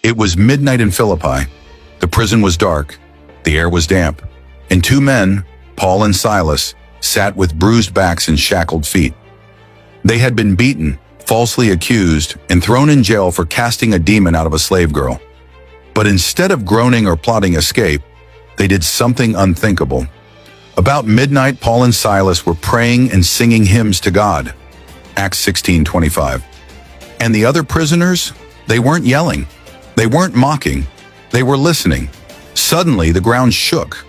It was midnight in Philippi. The prison was dark, the air was damp, and two men, Paul and Silas, sat with bruised backs and shackled feet. They had been beaten, falsely accused, and thrown in jail for casting a demon out of a slave girl. But instead of groaning or plotting escape, they did something unthinkable. About midnight, Paul and Silas were praying and singing hymns to God. Acts 16:25. And the other prisoners, they weren't yelling. They weren't mocking. They were listening. Suddenly, the ground shook.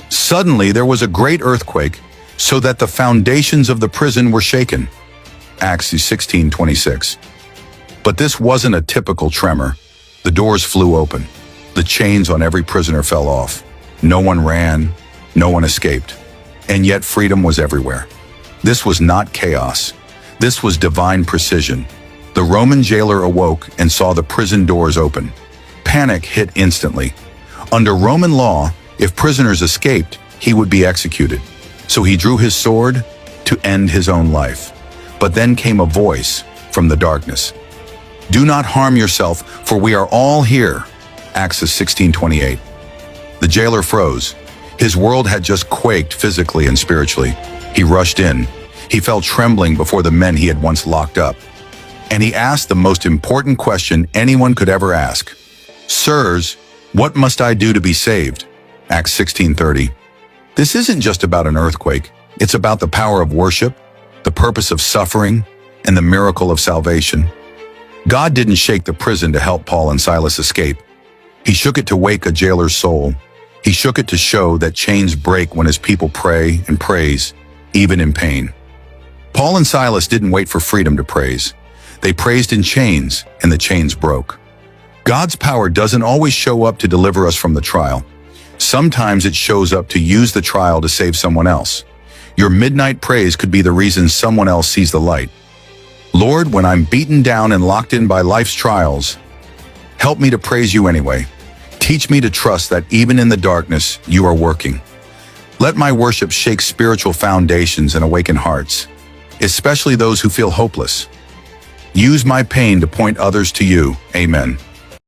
Suddenly, there was a great earthquake, so that the foundations of the prison were shaken. Acts 16:26. But this wasn't a typical tremor. The doors flew open. The chains on every prisoner fell off. No one ran. No one escaped. And yet freedom was everywhere. This was not chaos. This was divine precision. The Roman jailer awoke and saw the prison doors open. Panic hit instantly. Under Roman law, if prisoners escaped, he would be executed. So he drew his sword to end his own life. But then came a voice from the darkness. Do not harm yourself, for we are all here. Acts 16:28. The jailer froze. His world had just quaked physically and spiritually. He rushed in. He fell trembling before the men he had once locked up. And he asked the most important question anyone could ever ask. Sirs, what must I do to be saved? Acts 16:30. This isn't just about an earthquake. It's about the power of worship, the purpose of suffering, and the miracle of salvation. God didn't shake the prison to help Paul and Silas escape. He shook it to wake a jailer's soul. He shook it to show that chains break when his people pray and praise, even in pain. Paul and Silas didn't wait for freedom to praise. They praised in chains, and the chains broke. God's power doesn't always show up to deliver us from the trial. Sometimes it shows up to use the trial to save someone else. Your midnight praise could be the reason someone else sees the light. Lord, when I'm beaten down and locked in by life's trials, help me to praise you anyway. Teach me to trust that even in the darkness, you are working. Let my worship shake spiritual foundations and awaken hearts, especially those who feel hopeless. Use my pain to point others to you. Amen.